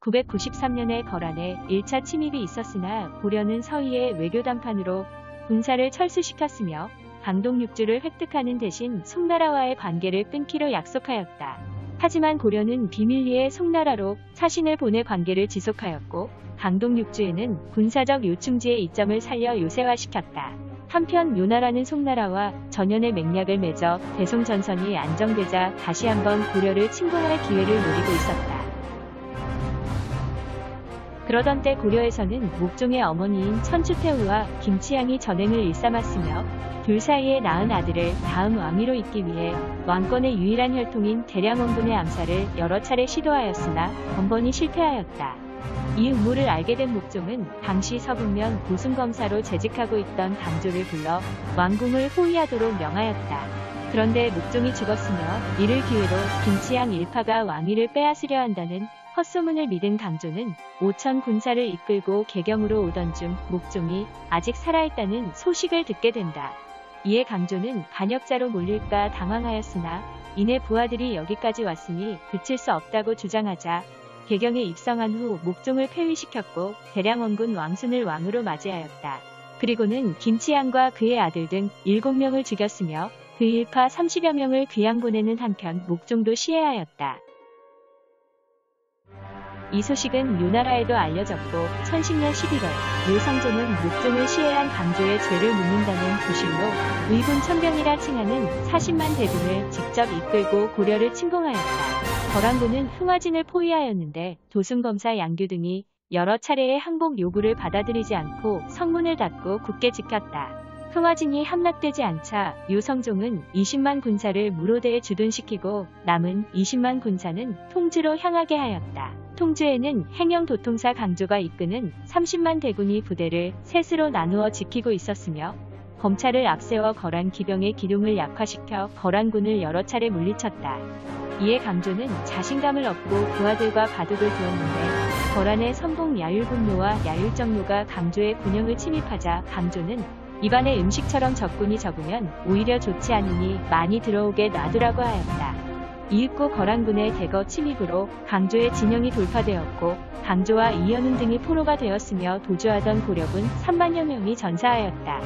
993년에 거란에 1차 침입이 있었으나 고려는 서희의 외교 담판으로 군사를 철수시켰으며 강동육주를 획득하는 대신 송나라와의 관계를 끊기로 약속하였다. 하지만 고려는 비밀리에 송나라로 사신을 보내 관계를 지속하였고 강동육주에는 군사적 요충지의 이점을 살려 요새화시켰다. 한편 요나라는 송나라와 전연의 맥락을 맺어 대송전선이 안정되자 다시 한번 고려를 침공할 기회를 노리고 있었다. 그러던 때 고려에서는 목종의 어머니인 천추태후와 김치향이 전행을 일삼았으며 둘 사이에 낳은 아들을 다음 왕위로 잇기 위해 왕권의 유일한 혈통인 대량원군의 암살을 여러 차례 시도하였으나 번번이 실패하였다. 이 음모를 알게 된 목종은 당시 서북면 도순검사로 재직하고 있던 강조를 불러 왕궁을 호위하도록 명하였다. 그런데 목종이 죽었으며 이를 기회로 김치향 일파가 왕위를 빼앗으려 한다는 헛소문을 믿은 강조는 5천 군사를 이끌고 개경으로 오던 중 목종이 아직 살아있다는 소식을 듣게 된다. 이에 강조는 반역자로 몰릴까 당황하였으나 이내 부하들이 여기까지 왔으니 그칠 수 없다고 주장하자 개경에 입성한 후 목종을 폐위시켰고 대량원군 왕순을 왕으로 맞이하였다. 그리고는 김치향과 그의 아들 등 7명을 죽였으며 그 일파 30여 명을 귀양 보내는 한편 목종도 시해하였다. 이 소식은 요나라에도 알려졌고 1010년 11월 묘성종은 목종을 시해한 강조의 죄를 묻는다는 구실로 의군 천병이라 칭하는 40만 대군을 직접 이끌고 고려를 침공하였다. 거란군은 흥화진을 포위하였는데 도순검사 양규 등이 여러 차례의 항복 요구를 받아들이지 않고 성문을 닫고 굳게 지켰다. 흥화진이 함락되지 않자 묘성종은 20만 군사를 무로대에 주둔시키고 남은 20만 군사는 통주로 향하게 하였다. 통주에는 행영도통사 강조가 이끄는 30만 대군이 부대를 셋으로 나누어 지키고 있었으며 검찰을 앞세워 거란 기병의 기동을 약화시켜 거란군을 여러 차례 물리쳤다. 이에 강조는 자신감을 얻고 부하들과 바둑을 두었는데 거란의 선봉 야율군노와 야율정노가 강조의 군영을 침입하자 강조는 입안에 음식처럼 적군이 적으면 오히려 좋지 않으니 많이 들어오게 놔두라고 하였다. 이윽고 거란군의 대거 침입으로 강조의 진영이 돌파되었고 강조와 이현운 등이 포로가 되었으며 도주하던 고려군 3만여 명이 전사하였다.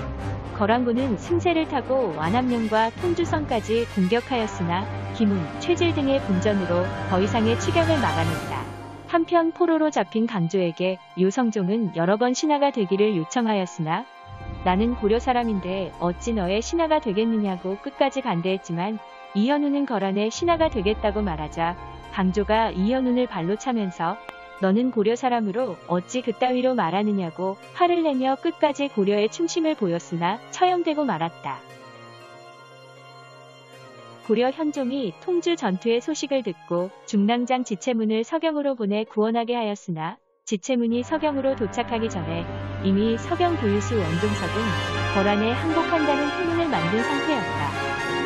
거란군은 승세를 타고 완암령과 통주성까지 공격하였으나 김운, 최질 등의 분전으로 더 이상의 추격을 막아냈다. 한편 포로로 잡힌 강조에게 묘성종은 여러 번 신하가 되기를 요청하였으나 나는 고려 사람인데 어찌 너의 신하가 되겠느냐고 끝까지 반대했지만 이현운은 거란의 신하가 되겠다고 말하자 강조가 이현운을 발로 차면서 너는 고려 사람으로 어찌 그따위로 말하느냐고 화를 내며 끝까지 고려에 충심을 보였으나 처형되고 말았다. 고려 현종이 통주 전투의 소식을 듣고 중랑장 지체문을 서경으로 보내 구원하게 하였으나 지체문이 서경으로 도착하기 전에 이미 서경 고유수 원종석은 거란에 항복한다는 소문을 만든 상태였다.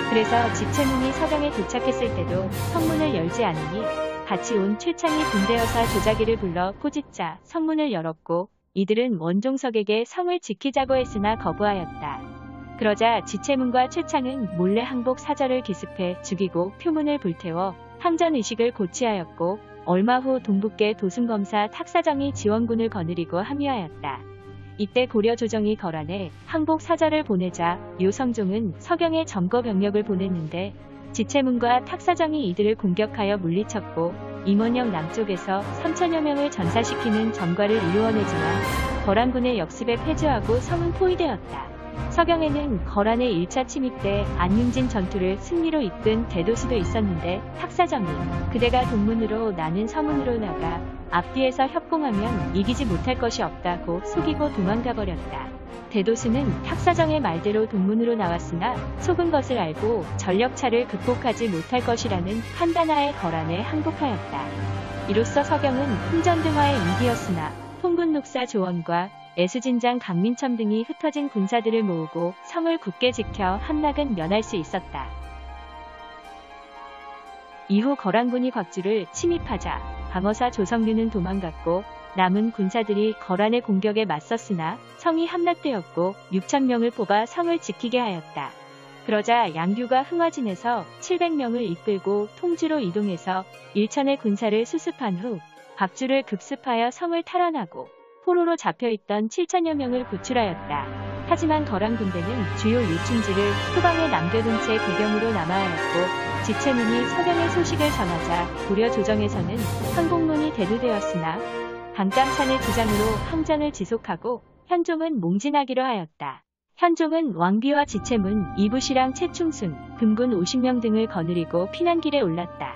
그래서 지체문이 서경에 도착했을 때도 성문을 열지 않으니 같이 온 최창이 군대여사 조자기를 불러 포짓자 성문을 열었고 이들은 원종석에게 성을 지키자고 했으나 거부하였다. 그러자 지체문과 최창은 몰래 항복 사절을 기습해 죽이고 표문을 불태워 항전의식을 고취하였고 얼마 후 동북계 도순검사 탁사정이 지원군을 거느리고 합류하였다. 이때 고려 조정이 거란에 항복 사절을 보내자 묘성종은 서경에 점거 병력을 보냈는데 지체문과 탁사정이 이들을 공격하여 물리쳤고 임원영 남쪽에서 3천여 명을 전사시키는 전과를 이루어내지만 거란군의 역습에 패주하고 성은 포위되었다. 서경에는 거란의 1차 침입 때 안윤진 전투를 승리로 이끈 대도수도 있었는데 탁사정이 그대가 동문으로 나는 서문으로 나가 앞뒤에서 협공하면 이기지 못할 것이 없다고 속이고 도망가버렸다. 대도수는 탁사정의 말대로 동문으로 나왔으나 속은 것을 알고 전력차를 극복하지 못할 것이라는 판단하에 거란에 항복하였다. 이로써 서경은 흥전등화의 위기였으나 통군록사 조원과 애수진장 강민첨 등이 흩어진 군사들을 모으고 성을 굳게 지켜 함락은 면할 수 있었다. 이후 거란군이 곽주를 침입하자 방어사 조성류는 도망갔고 남은 군사들이 거란의 공격에 맞섰으나 성이 함락되었고 6,000명을 뽑아 성을 지키게 하였다. 그러자 양규가 흥화진에서 700명을 이끌고 통주로 이동해서 일천의 군사를 수습한 후 박주를 급습하여 성을 탈환하고 포로로 잡혀있던 7천여 명을 구출하였다. 하지만 거란 군대는 주요 요충지를 후방에 남겨둔 채 배경으로 남아하였고 지체문이 서경의 소식을 전하자 고려 조정에서는 항복론이 대두되었으나 강감찬의 주장으로 항전을 지속하고 현종은 몽진하기로 하였다. 현종은 왕비와 지체문, 이부시랑 최충순, 금군 50명 등을 거느리고 피난길에 올랐다.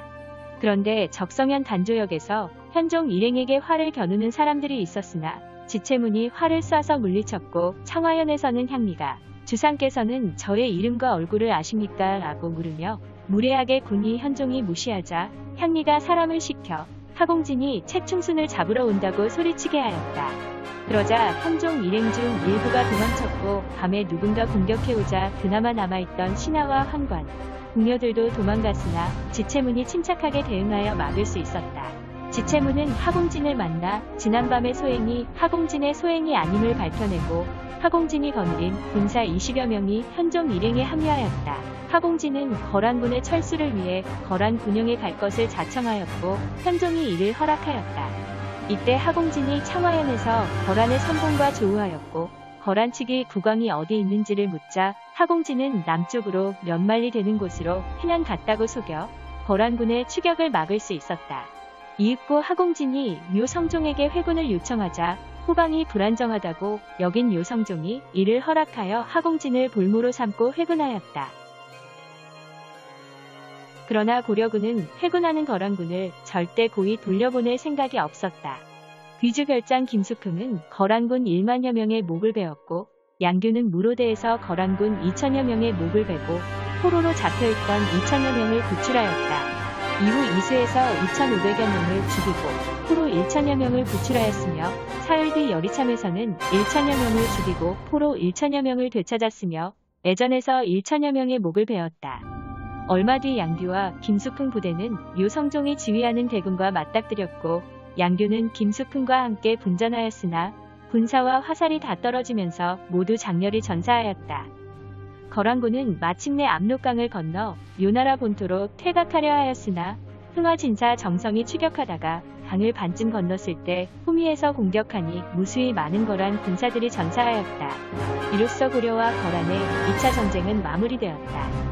그런데 적성현 단조역에서 현종 일행에게 활을 겨누는 사람들이 있었으나 지체문이 활을 쏴서 물리쳤고 청화현에서는 향리가 주상께서는 저의 이름과 얼굴을 아십니까? 라고 물으며 무례하게 군이 현종이 무시하자 향리가 사람을 시켜 하공진이 최충순을 잡으러 온다고 소리치게 하였다. 그러자 현종 일행 중 일부가 도망쳤고 밤에 누군가 공격해오자 그나마 남아있던 신하와 환관, 궁녀들도 도망갔으나 지체문이 침착하게 대응하여 막을 수 있었다. 지체문은 하공진을 만나 지난밤의 소행이 하공진의 소행이 아님을 밝혀내고 하공진이 거느린 군사 20여 명이 현종 일행에 합류하였다. 하공진은 거란군의 철수를 위해 거란 군영에 갈 것을 자청하였고 현종이 이를 허락하였다. 이때 하공진이 청화현에서 거란의 선봉과 조우하였고 거란 측이 국왕이 어디 있는지를 묻자 하공진은 남쪽으로 몇 마리 되는 곳으로 그냥 갔다고 속여 거란군의 추격을 막을 수 있었다. 이윽고 하공진이 묘성종에게 회군을 요청하자 후방이 불안정하다고 여긴 묘성종이 이를 허락하여 하공진을 볼모로 삼고 회군하였다. 그러나 고려군은 회군하는 거란군을 절대 고이 돌려보낼 생각이 없었다. 귀주결장 김숙흥은 거란군 1만여 명의 목을 베었고 양규는 무로대에서 거란군 2천여 명의 목을 베고 포로로 잡혀있던 2천여 명을 구출하였다. 이후 이수에서 2,500여 명을 죽이고 포로 1천여 명을 구출하였으며 사흘 뒤 여리참에서는 1천여 명을 죽이고 포로 1천여 명을 되찾았으며 애전에서 1천여 명의 목을 베었다. 얼마 뒤 양규와 김숙흥 부대는 묘성종이 지휘하는 대군과 맞닥뜨렸고 양규는 김숙흥과 함께 분전하였으나 군사와 화살이 다 떨어지면서 모두 장렬히 전사하였다. 거란군은 마침내 압록강을 건너 요나라 본토로 퇴각하려 하였으나 흥화진사 정성이 추격하다가 강을 반쯤 건넜을 때 후미에서 공격하니 무수히 많은 거란 군사들이 전사하였다. 이로써 고려와 거란의 2차 전쟁은 마무리되었다.